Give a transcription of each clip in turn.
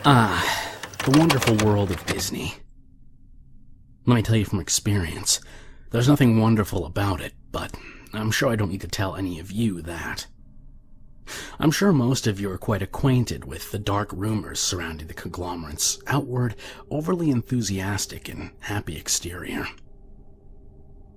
Ah, the wonderful world of Disney. Let me tell you from experience, there's nothing wonderful about it, but I'm sure I don't need to tell any of you that. I'm sure most of you are quite acquainted with the dark rumors surrounding the conglomerate's outward, overly enthusiastic and happy exterior.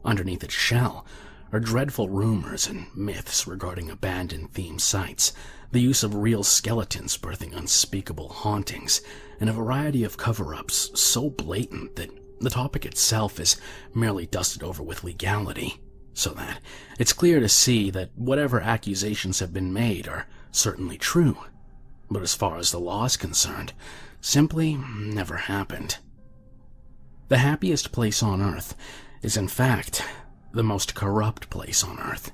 Underneath its shell are dreadful rumors and myths regarding abandoned theme sites, the use of real skeletons birthing unspeakable hauntings, and a variety of cover-ups so blatant that the topic itself is merely dusted over with legality, so that it's clear to see that whatever accusations have been made are certainly true, but as far as the law is concerned, simply never happened. The happiest place on Earth is in fact the most corrupt place on Earth.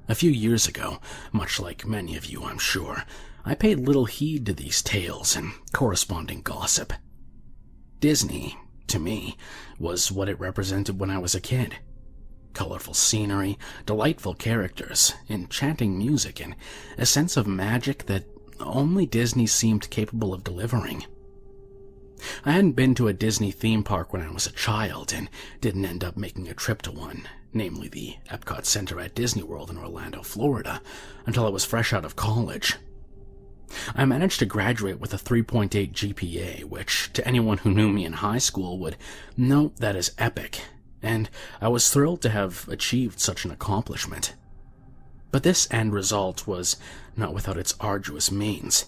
A few years ago, much like many of you I'm sure, I paid little heed to these tales and corresponding gossip. Disney, to me, was what it represented when I was a kid. Colorful scenery, delightful characters, enchanting music, and a sense of magic that only Disney seemed capable of delivering. I hadn't been to a Disney theme park when I was a child and didn't end up making a trip to one, namely the Epcot Center at Disney World in Orlando, Florida, until I was fresh out of college. I managed to graduate with a 3.8 GPA, which to anyone who knew me in high school would note that is epic, and I was thrilled to have achieved such an accomplishment. But this end result was not without its arduous means.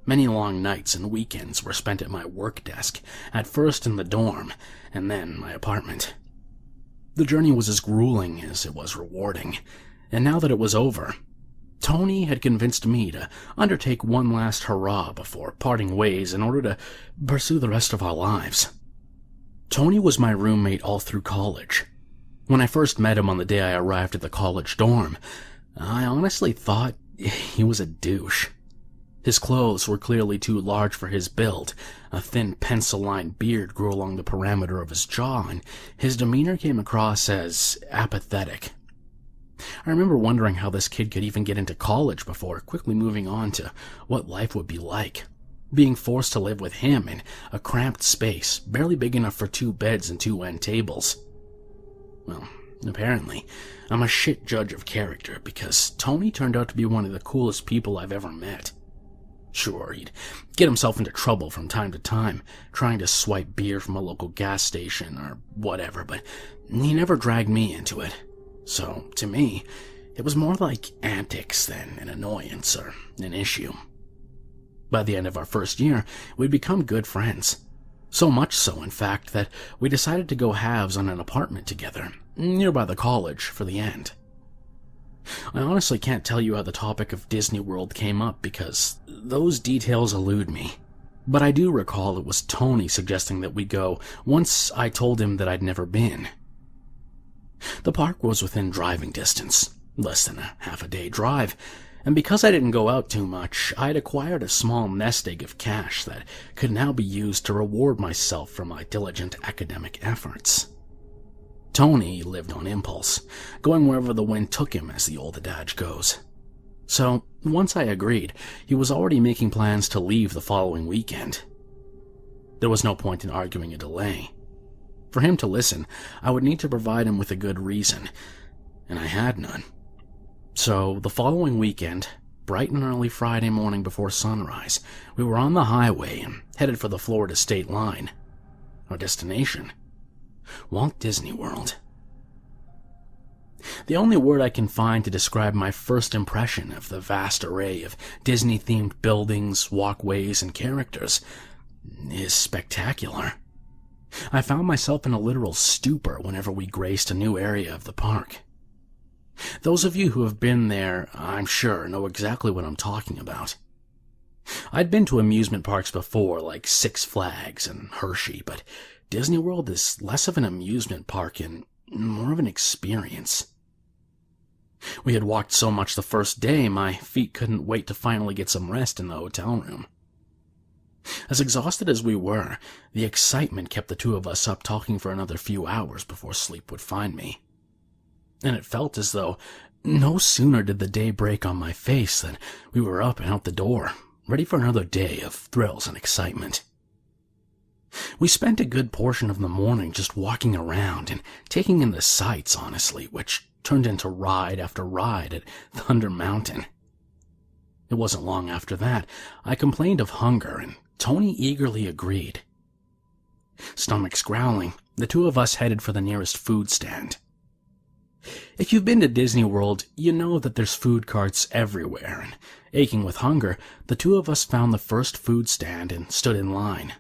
Many long nights and weekends were spent at my work desk, at first in the dorm, and then my apartment. The journey was as grueling as it was rewarding, and now that it was over, Tony had convinced me to undertake one last hurrah before parting ways in order to pursue the rest of our lives. Tony was my roommate all through college. When I first met him on the day I arrived at the college dorm, I honestly thought he was a douche. His clothes were clearly too large for his build, a thin pencil-lined beard grew along the perimeter of his jaw, and his demeanor came across as apathetic. I remember wondering how this kid could even get into college before quickly moving on to what life would be like, being forced to live with him in a cramped space, barely big enough for 2 beds and 2 end tables. Well, apparently, I'm a shit judge of character because Tony turned out to be one of the coolest people I've ever met. Sure, he'd get himself into trouble from time to time, trying to swipe beer from a local gas station or whatever, but he never dragged me into it. So, to me, it was more like antics than an annoyance or an issue. By the end of our first year, we'd become good friends. So much so, in fact, that we decided to go halves on an apartment together, nearby the college, for the end. I honestly can't tell you how the topic of Disney World came up because those details elude me. But I do recall it was Tony suggesting that we go once I told him that I'd never been. The park was within driving distance, less than a half-a-day drive, and because I didn't go out too much, I had acquired a small nest egg of cash that could now be used to reward myself for my diligent academic efforts. Tony lived on impulse, going wherever the wind took him, as the old adage goes. So, once I agreed, he was already making plans to leave the following weekend. There was no point in arguing a delay. For him to listen, I would need to provide him with a good reason, and I had none. So, the following weekend, bright and early Friday morning before sunrise, we were on the highway and headed for the Florida state line. Our destination: Walt Disney World. The only word I can find to describe my first impression of the vast array of Disney-themed buildings, walkways, and characters is spectacular. I found myself in a literal stupor whenever we graced a new area of the park. Those of you who have been there, I'm sure, know exactly what I'm talking about. I'd been to amusement parks before, like Six Flags and Hershey, but Disney World is less of an amusement park and more of an experience. We had walked so much the first day, my feet couldn't wait to finally get some rest in the hotel room. As exhausted as we were, the excitement kept the two of us up talking for another few hours before sleep would find me. And it felt as though no sooner did the day break on my face than we were up and out the door, ready for another day of thrills and excitement. We spent a good portion of the morning just walking around and taking in the sights, honestly, which turned into ride after ride at Thunder Mountain. It wasn't long after that I complained of hunger, and Tony eagerly agreed. Stomachs growling, the two of us headed for the nearest food stand. If you've been to Disney World, you know that there's food carts everywhere, and aching with hunger, the two of us found the first food stand and stood in line.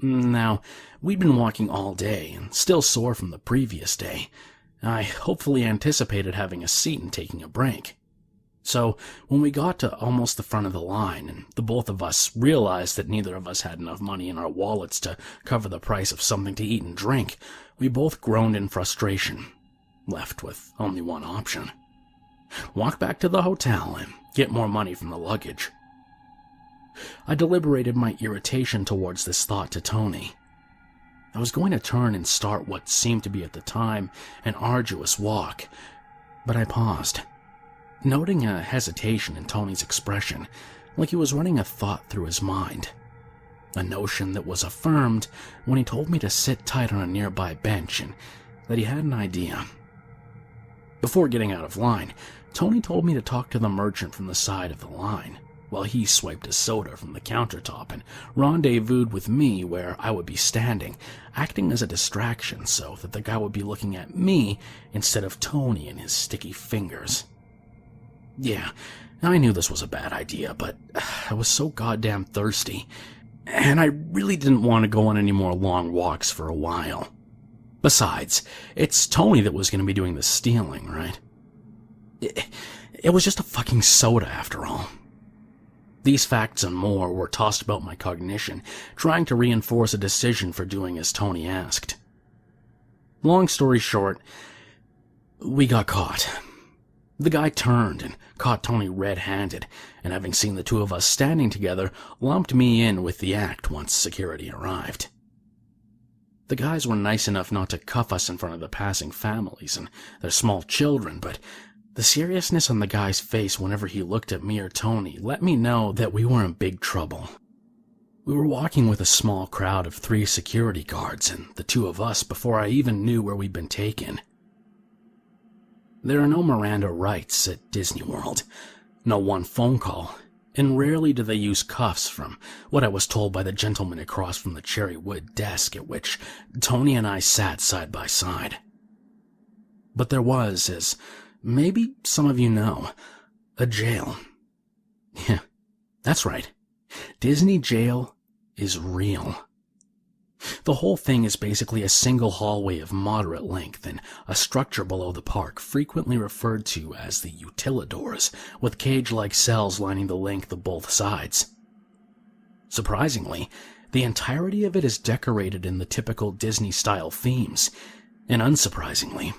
Now, we'd been walking all day and still sore from the previous day. I hopefully anticipated having a seat and taking a break. So, when we got to almost the front of the line, and the both of us realized that neither of us had enough money in our wallets to cover the price of something to eat and drink, we both groaned in frustration, left with only one option: walk back to the hotel and get more money from the luggage. I deliberated my irritation towards this thought to Tony. I was going to turn and start what seemed to be at the time an arduous walk, but I paused, noting a hesitation in Tony's expression, like he was running a thought through his mind, a notion that was affirmed when he told me to sit tight on a nearby bench and that he had an idea. Before getting out of line, Tony told me to talk to the merchant from the side of the line, while he swiped a soda from the countertop and rendezvoused with me where I would be standing, acting as a distraction so that the guy would be looking at me instead of Tony and his sticky fingers. Yeah, I knew this was a bad idea, but I was so goddamn thirsty, and I really didn't want to go on any more long walks for a while. Besides, it's Tony that was going to be doing the stealing, right? It was just a fucking soda after all. These facts and more were tossed about my cognition, trying to reinforce a decision for doing as Tony asked. Long story short, we got caught. The guy turned and caught Tony red-handed, and having seen the two of us standing together, lumped me in with the act once security arrived. The guys were nice enough not to cuff us in front of the passing families and their small children, but the seriousness on the guy's face whenever he looked at me or Tony let me know that we were in big trouble. We were walking with a small crowd of 3 security guards and the two of us before I even knew where we'd been taken. There are no Miranda rights at Disney World, no one phone call, and rarely do they use cuffs from what I was told by the gentleman across from the cherry wood desk at which Tony and I sat side by side. But there was, as maybe some of you know, a jail. Yeah, that's right. Disney jail is real. The whole thing is basically a single hallway of moderate length and a structure below the park frequently referred to as the utilidors, with cage-like cells lining the length of both sides. Surprisingly, the entirety of it is decorated in the typical Disney-style themes, and unsurprisingly,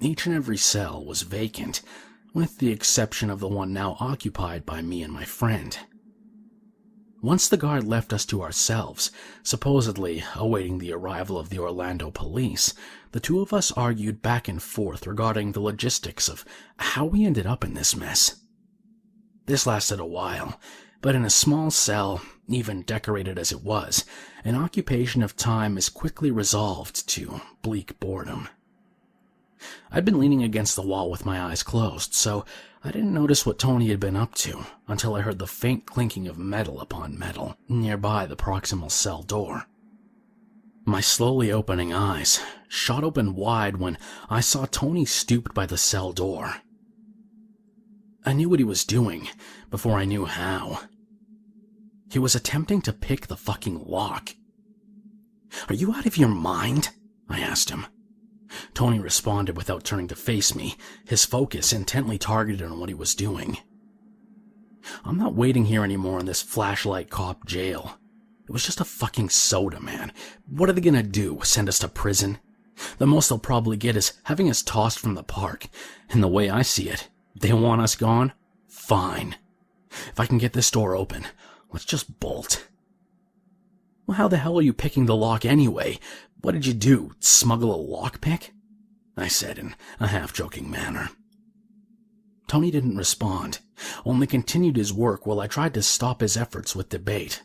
each and every cell was vacant, with the exception of the one now occupied by me and my friend. Once the guard left us to ourselves, supposedly awaiting the arrival of the Orlando police, the two of us argued back and forth regarding the logistics of how we ended up in this mess. This lasted a while, but in a small cell, even decorated as it was, an occupation of time is quickly resolved to bleak boredom. I'd been leaning against the wall with my eyes closed, so I didn't notice what Tony had been up to until I heard the faint clinking of metal upon metal nearby the proximal cell door. My slowly opening eyes shot open wide when I saw Tony stooped by the cell door. I knew what he was doing before I knew how. He was attempting to pick the fucking lock. "Are you out of your mind?" I asked him. Tony responded without turning to face me, his focus intently targeted on what he was doing. "I'm not waiting here anymore in this flashlight cop jail. It was just a fucking soda, man. What are they gonna do, send us to prison? The most they'll probably get is having us tossed from the park, and the way I see it, they want us gone? Fine. If I can get this door open, let's just bolt." "Well, how the hell are you picking the lock anyway? What did you do, smuggle a lockpick?" I said in a half-joking manner. Tony didn't respond, only continued his work while I tried to stop his efforts with debate.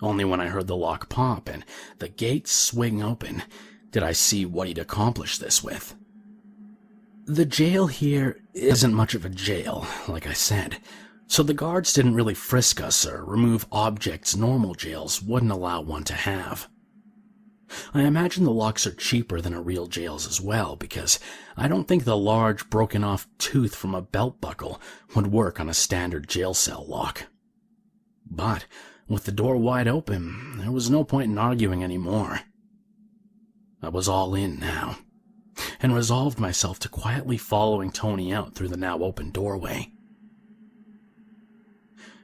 Only when I heard the lock pop and the gate swing open did I see what he'd accomplished this with. The jail here isn't much of a jail, like I said, so the guards didn't really frisk us or remove objects normal jails wouldn't allow one to have. I imagine the locks are cheaper than a real jail's as well, because I don't think the large broken-off tooth from a belt buckle would work on a standard jail cell lock. But with the door wide open, there was no point in arguing anymore. I was all in now, and resolved myself to quietly following Tony out through the now open doorway.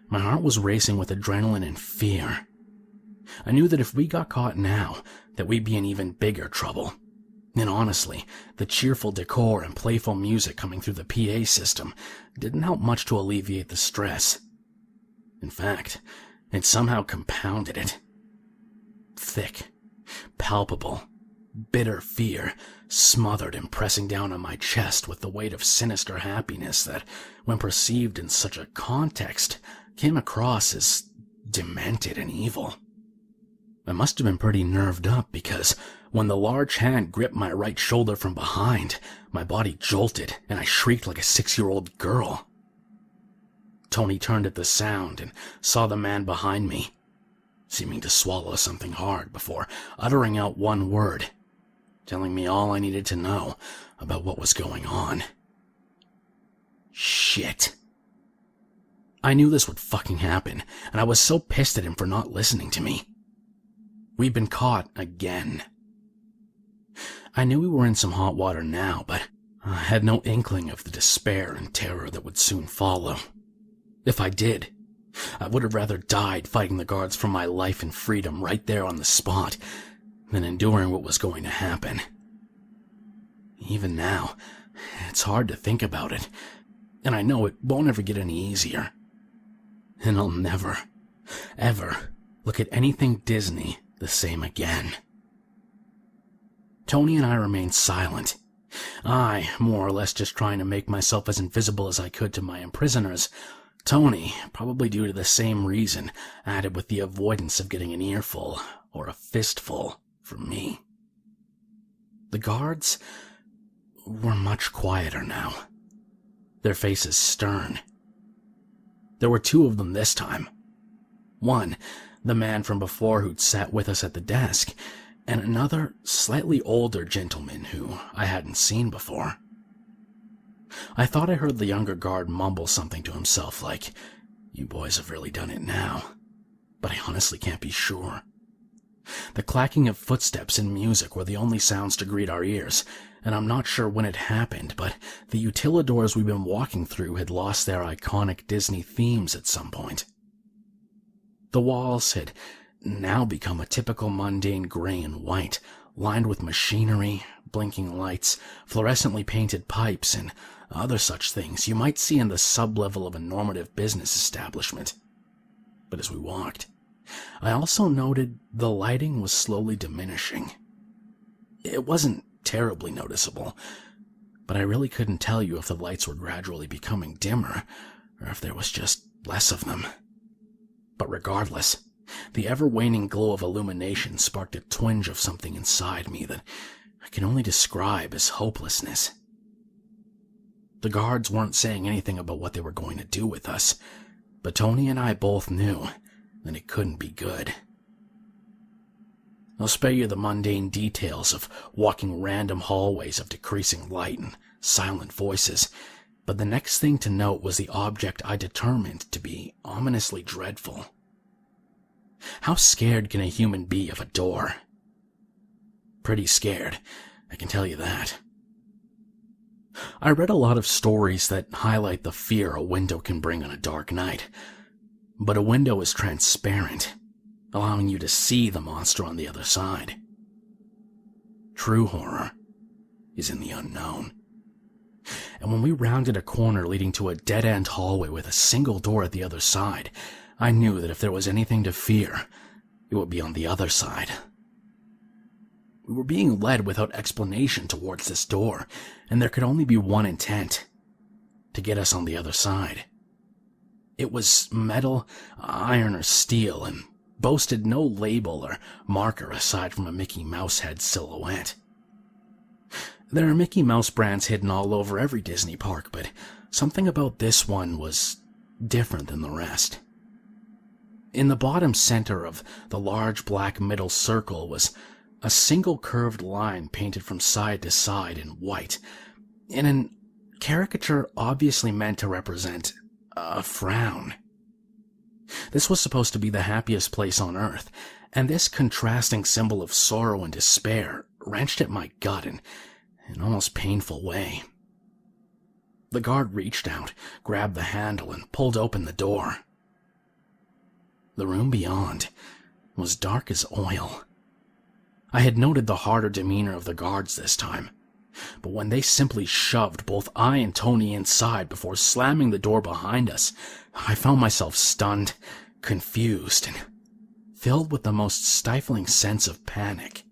My heart was racing with adrenaline and fear. I knew that if we got caught now, that we'd be in even bigger trouble. And honestly, the cheerful decor and playful music coming through the PA system didn't help much to alleviate the stress. In fact, it somehow compounded it. Thick, palpable, bitter fear smothered and pressing down on my chest with the weight of sinister happiness that, when perceived in such a context, came across as demented and evil. I must have been pretty nerved up because when the large hand gripped my right shoulder from behind, my body jolted and I shrieked like a 6-year-old girl. Tony turned at the sound and saw the man behind me, seeming to swallow something hard before uttering out one word, telling me all I needed to know about what was going on. Shit. I knew this would fucking happen, and I was so pissed at him for not listening to me. We'd been caught again. I knew we were in some hot water now, but I had no inkling of the despair and terror that would soon follow. If I did, I would have rather died fighting the guards for my life and freedom right there on the spot than enduring what was going to happen. Even now, it's hard to think about it, and I know it won't ever get any easier. And I'll never, ever look at anything Disney the same again. Tony and I remained silent. I, more or less just trying to make myself as invisible as I could to my imprisoners. Tony, probably due to the same reason, added with the avoidance of getting an earful or a fistful from me. The guards were much quieter now, their faces stern. There were 2 of them this time. One, the man from before who'd sat with us at the desk, and another, slightly older gentleman who I hadn't seen before. I thought I heard the younger guard mumble something to himself like, "You boys have really done it now," but I honestly can't be sure. The clacking of footsteps and music were the only sounds to greet our ears, and I'm not sure when it happened, but the utilidors we've been walking through had lost their iconic Disney themes at some point. The walls had now become a typical mundane gray and white, lined with machinery, blinking lights, fluorescently painted pipes, and other such things you might see in the sub-level of a normative business establishment. But as we walked, I also noted the lighting was slowly diminishing. It wasn't terribly noticeable, but I really couldn't tell you if the lights were gradually becoming dimmer, or if there was just less of them. But regardless, the ever-waning glow of illumination sparked a twinge of something inside me that I can only describe as hopelessness. The guards weren't saying anything about what they were going to do with us, but Tony and I both knew that it couldn't be good. I'll spare you the mundane details of walking random hallways of decreasing light and silent voices, but the next thing to note was the object I determined to be ominously dreadful. How scared can a human be of a door? Pretty scared, I can tell you that. I read a lot of stories that highlight the fear a window can bring on a dark night, but a window is transparent, allowing you to see the monster on the other side. True horror is in the unknown. And when we rounded a corner leading to a dead-end hallway with a single door at the other side, I knew that if there was anything to fear, it would be on the other side. We were being led without explanation towards this door, and there could only be one intent: to get us on the other side. It was metal, iron, or steel, and boasted no label or marker aside from a Mickey Mouse head silhouette. There are Mickey Mouse brands hidden all over every Disney park, but something about this one was different than the rest. In the bottom center of the large black middle circle was a single curved line painted from side to side in white, in an caricature obviously meant to represent a frown. This was supposed to be the happiest place on Earth, and this contrasting symbol of sorrow and despair wrenched at my gut in an almost painful way. The guard reached out, grabbed the handle, and pulled open the door. The room beyond was dark as oil. I had noted the harder demeanor of the guards this time, but when they simply shoved both I and Tony inside before slamming the door behind us, I found myself stunned, confused, and filled with the most stifling sense of panic.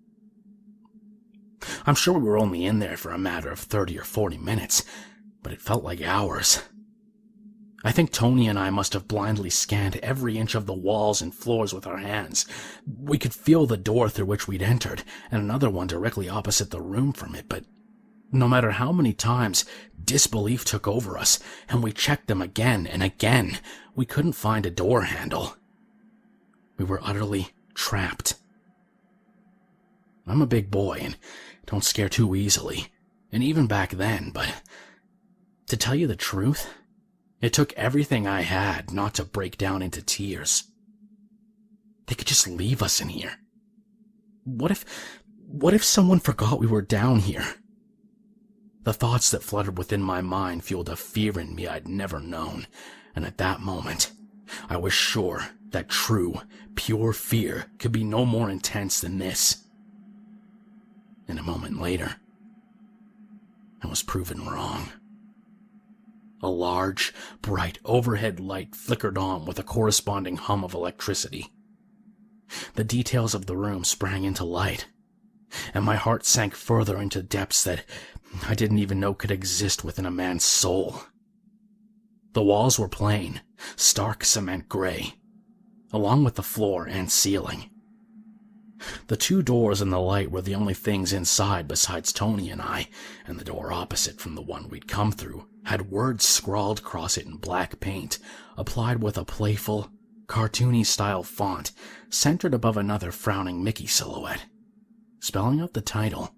I'm sure we were only in there for a matter of 30 or 40 minutes, but it felt like hours. I think Tony and I must have blindly scanned every inch of the walls and floors with our hands. We could feel the door through which we'd entered, and another one directly opposite the room from it, but no matter how many times disbelief took over us, and we checked them again and again, we couldn't find a door handle. We were utterly trapped. I'm a big boy and don't scare too easily, and even back then, but to tell you the truth, it took everything I had not to break down into tears. They could just leave us in here. What if someone forgot we were down here? The thoughts that fluttered within my mind fueled a fear in me I'd never known, and at that moment, I was sure that true, pure fear could be no more intense than this. And a moment later, I was proven wrong. A large, bright overhead light flickered on with a corresponding hum of electricity. The details of the room sprang into light, and my heart sank further into depths that I didn't even know could exist within a man's soul. The walls were plain, stark cement gray, along with the floor and ceiling. The two doors and the light were the only things inside besides Tony and I, and the door opposite from the one we'd come through had words scrawled across it in black paint, applied with a playful, cartoony-style font centered above another frowning Mickey silhouette, spelling out the title,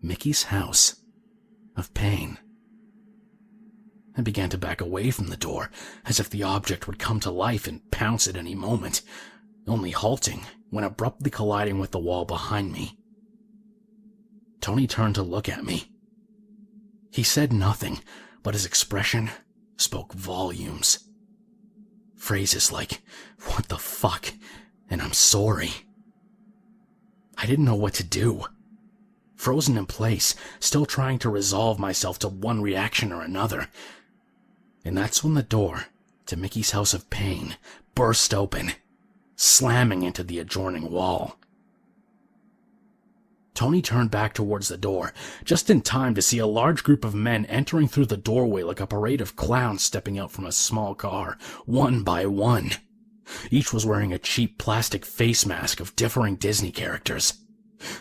Mickey's House of Pain. I began to back away from the door, as if the object would come to life and pounce at any moment, only halting when abruptly colliding with the wall behind me. Tony turned to look at me. He said nothing, but his expression spoke volumes. Phrases like, "What the fuck?" and "I'm sorry." I didn't know what to do. Frozen in place, still trying to resolve myself to one reaction or another. And that's when the door to Mickey's House of Pain burst open, slamming into the adjoining wall. Tony turned back towards the door, just in time to see a large group of men entering through the doorway like a parade of clowns stepping out from a small car, one by one. Each was wearing a cheap plastic face mask of differing Disney characters.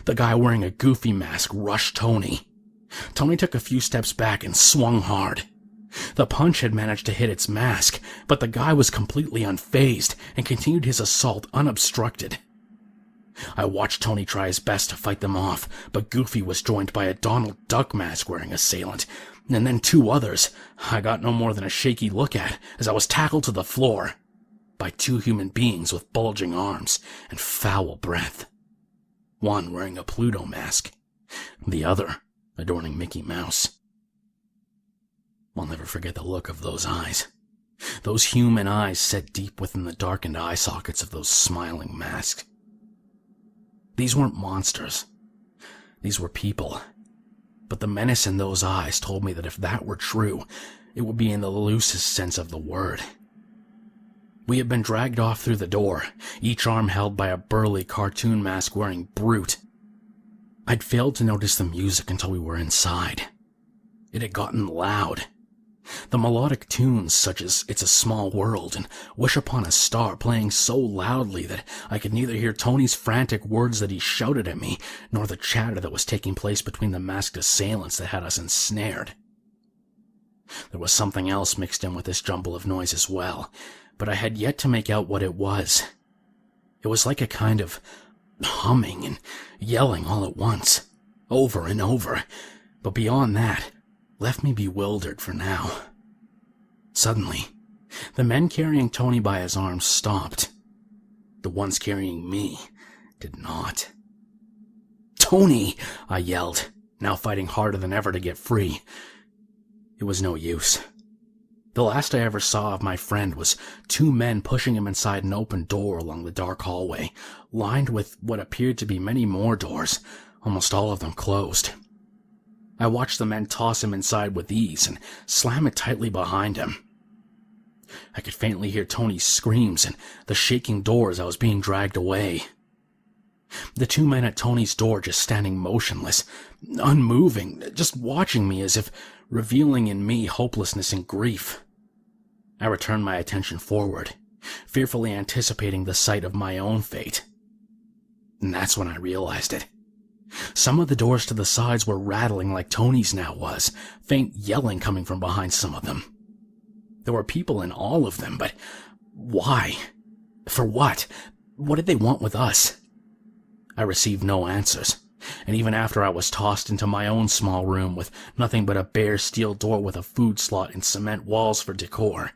The guy wearing a goofy mask rushed Tony. Tony took a few steps back and swung hard. The punch had managed to hit its mask, but the guy was completely unfazed and continued his assault unobstructed. I watched Tony try his best to fight them off, but Goofy was joined by a Donald Duck mask-wearing assailant, and then two others I got no more than a shaky look at as I was tackled to the floor by two human beings with bulging arms and foul breath. One wearing a Pluto mask, the other adorning Mickey Mouse. I'll never forget the look of those eyes. Those human eyes set deep within the darkened eye sockets of those smiling masks. These weren't monsters. These were people. But the menace in those eyes told me that if that were true, it would be in the loosest sense of the word. We had been dragged off through the door, each arm held by a burly cartoon mask-wearing brute. I'd failed to notice the music until we were inside. It had gotten loud, The melodic tunes such as It's a Small World and Wish Upon a Star playing so loudly that I could neither hear Tony's frantic words that he shouted at me, nor the chatter that was taking place between the masked assailants that had us ensnared. There was something else mixed in with this jumble of noise as well, but I had yet to make out what it was. It was like a kind of humming and yelling all at once, over and over, but beyond that, left me bewildered for now. Suddenly, the men carrying Tony by his arms stopped. The ones carrying me did not. "Tony!" I yelled, now fighting harder than ever to get free. It was no use. The last I ever saw of my friend was two men pushing him inside an open door along the dark hallway, lined with what appeared to be many more doors, almost all of them closed. I watched the men toss him inside with ease and slam it tightly behind him. I could faintly hear Tony's screams and the shaking door as I was being dragged away. The two men at Tony's door just standing motionless, unmoving, just watching me as if revealing in me hopelessness and grief. I returned my attention forward, fearfully anticipating the sight of my own fate. And that's when I realized it. Some of the doors to the sides were rattling like Tony's now was, faint yelling coming from behind some of them. There were people in all of them, but why? For what? What did they want with us? I received no answers, and even after I was tossed into my own small room with nothing but a bare steel door with a food slot and cement walls for decor,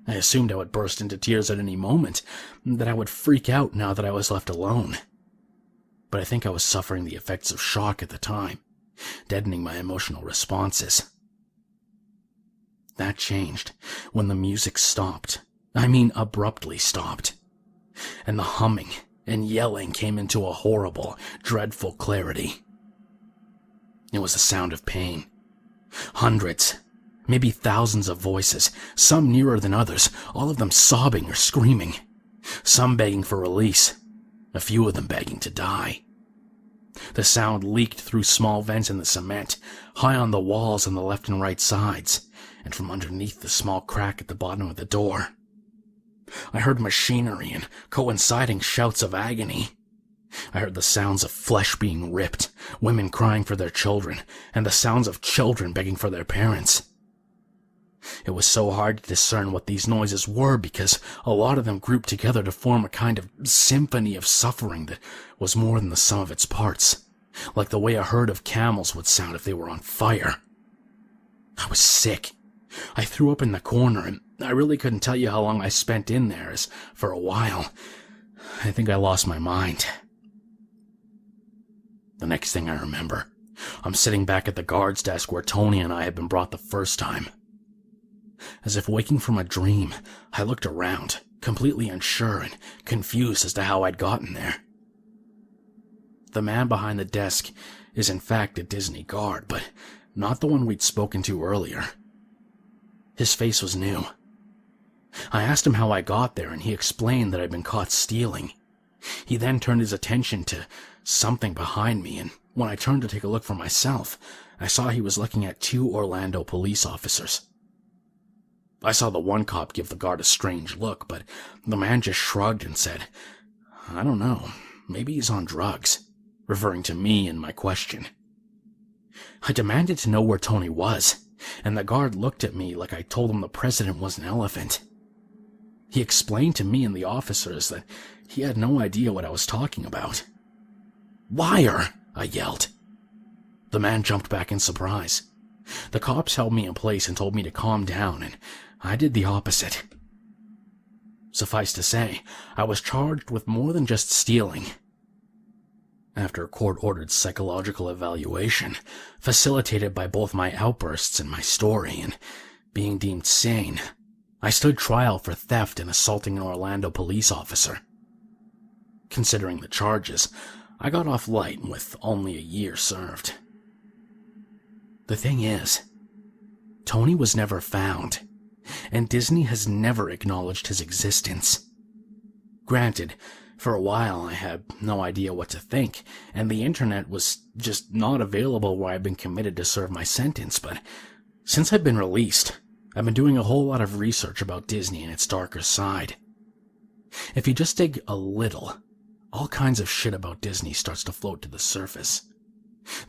I assumed I would burst into tears at any moment, that I would freak out now that I was left alone. But I think I was suffering the effects of shock at the time, deadening my emotional responses. That changed when the music stopped. I mean abruptly stopped. And the humming and yelling came into a horrible, dreadful clarity. It was the sound of pain. Hundreds, maybe thousands of voices, some nearer than others, all of them sobbing or screaming, some begging for release, a few of them begging to die. The sound leaked through small vents in the cement, high on the walls on the left and right sides, and from underneath the small crack at the bottom of the door. I heard machinery and coinciding shouts of agony. I heard the sounds of flesh being ripped, women crying for their children, and the sounds of children begging for their parents. It was so hard to discern what these noises were because a lot of them grouped together to form a kind of symphony of suffering that was more than the sum of its parts, like the way a herd of camels would sound if they were on fire. I was sick. I threw up in the corner, and I really couldn't tell you how long I spent in there, as for a while, I think I lost my mind. The next thing I remember, I'm sitting back at the guard's desk where Tony and I had been brought the first time. As if waking from a dream, I looked around, completely unsure and confused as to how I'd gotten there. The man behind the desk is in fact a Disney guard, but not the one we'd spoken to earlier. His face was new. I asked him how I got there, and he explained that I'd been caught stealing. He then turned his attention to something behind me, and when I turned to take a look for myself, I saw he was looking at two Orlando police officers. I saw the one cop give the guard a strange look, but the man just shrugged and said, "I don't know, maybe he's on drugs," referring to me and my question. I demanded to know where Tony was, and the guard looked at me like I told him the president was an elephant. He explained to me and the officers that he had no idea what I was talking about. "Liar!" I yelled. The man jumped back in surprise. The cops held me in place and told me to calm down, and I did the opposite. Suffice to say, I was charged with more than just stealing. After a court-ordered psychological evaluation, facilitated by both my outbursts and my story, and being deemed sane, I stood trial for theft and assaulting an Orlando police officer. Considering the charges, I got off light with only a year served. The thing is, Tony was never found, and Disney has never acknowledged his existence. Granted, for a while I had no idea what to think, and the internet was just not available where I'd been committed to serve my sentence, but Since I've been released, I've been doing a whole lot of research about Disney and its darker side. If you just dig a little, all kinds of shit about Disney starts to float to the surface.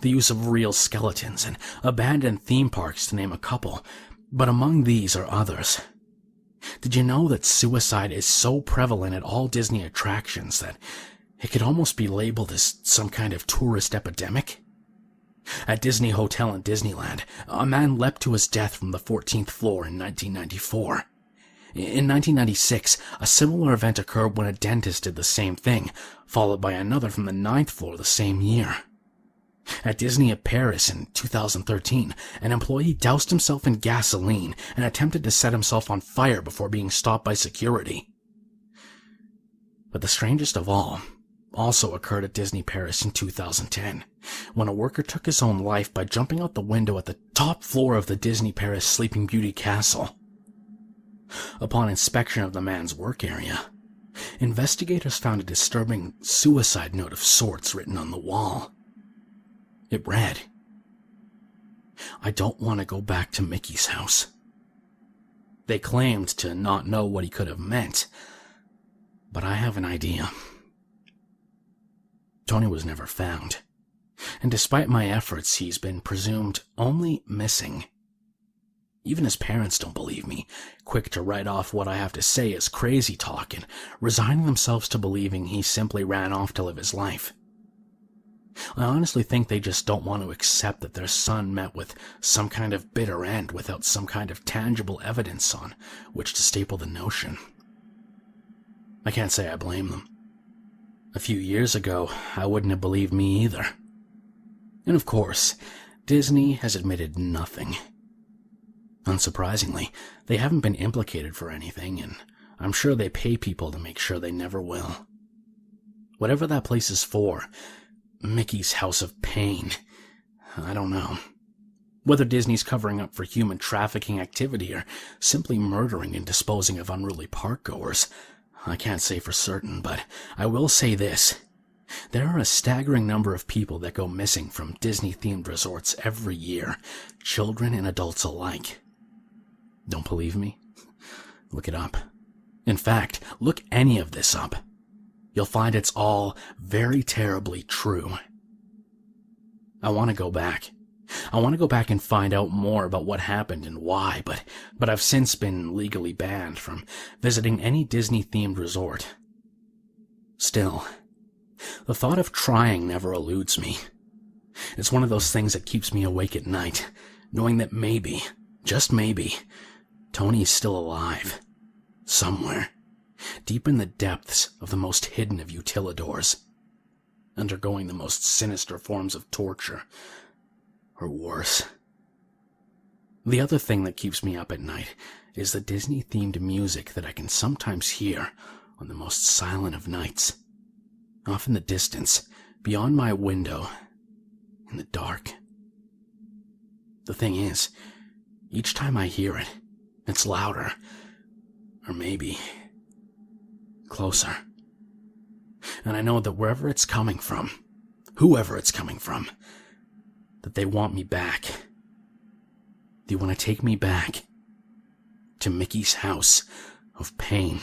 The use of real skeletons and abandoned theme parks, to name a couple, but among these are others. Did you know that suicide is so prevalent at all Disney attractions that it could almost be labeled as some kind of tourist epidemic? At Disney Hotel in Disneyland, a man leapt to his death from the 14th floor in 1994. In 1996, a similar event occurred when a dentist did the same thing, followed by another from the 9th floor the same year. At Disney at Paris in 2013, an employee doused himself in gasoline and attempted to set himself on fire before being stopped by security. But the strangest of all also occurred at Disney Paris in 2010, when a worker took his own life by jumping out the window at the top floor of the Disney Paris Sleeping Beauty Castle. Upon inspection of the man's work area, investigators found a disturbing suicide note of sorts written on the wall. It read, "I don't want to go back to Mickey's house." They claimed to not know what he could have meant, but I have an idea. Tony was never found, and despite my efforts, he's been presumed only missing. Even his parents don't believe me, quick to write off what I have to say as crazy talk and resigning themselves to believing he simply ran off to live his life. I honestly think they just don't want to accept that their son met with some kind of bitter end without some kind of tangible evidence on which to staple the notion. I can't say I blame them. A few years ago, I wouldn't have believed me either. And of course, Disney has admitted nothing. Unsurprisingly, they haven't been implicated for anything, and I'm sure they pay people to make sure they never will. Whatever that place is for, Mickey's House of Pain, I don't know. Whether Disney's covering up for human trafficking activity or simply murdering and disposing of unruly parkgoers, I can't say for certain, but I will say this. There are a staggering number of people that go missing from Disney-themed resorts every year, children and adults alike. Don't believe me? Look it up. In fact, look any of this up. You'll find it's all very terribly true. I want to go back. I want to go back and find out more about what happened and why, but I've since been legally banned from visiting any Disney-themed resort. Still, the thought of trying never eludes me. It's one of those things that keeps me awake at night, knowing that maybe, just maybe, Tony's still alive. Somewhere. Deep in the depths of the most hidden of utilidors, undergoing the most sinister forms of torture, or worse. The other thing that keeps me up at night is the Disney-themed music that I can sometimes hear on the most silent of nights, off in the distance, beyond my window, in the dark. The thing is, each time I hear it, it's louder, or maybe closer. And I know that wherever it's coming from, whoever it's coming from, that they want me back. They want to take me back to Mickey's House of Pain.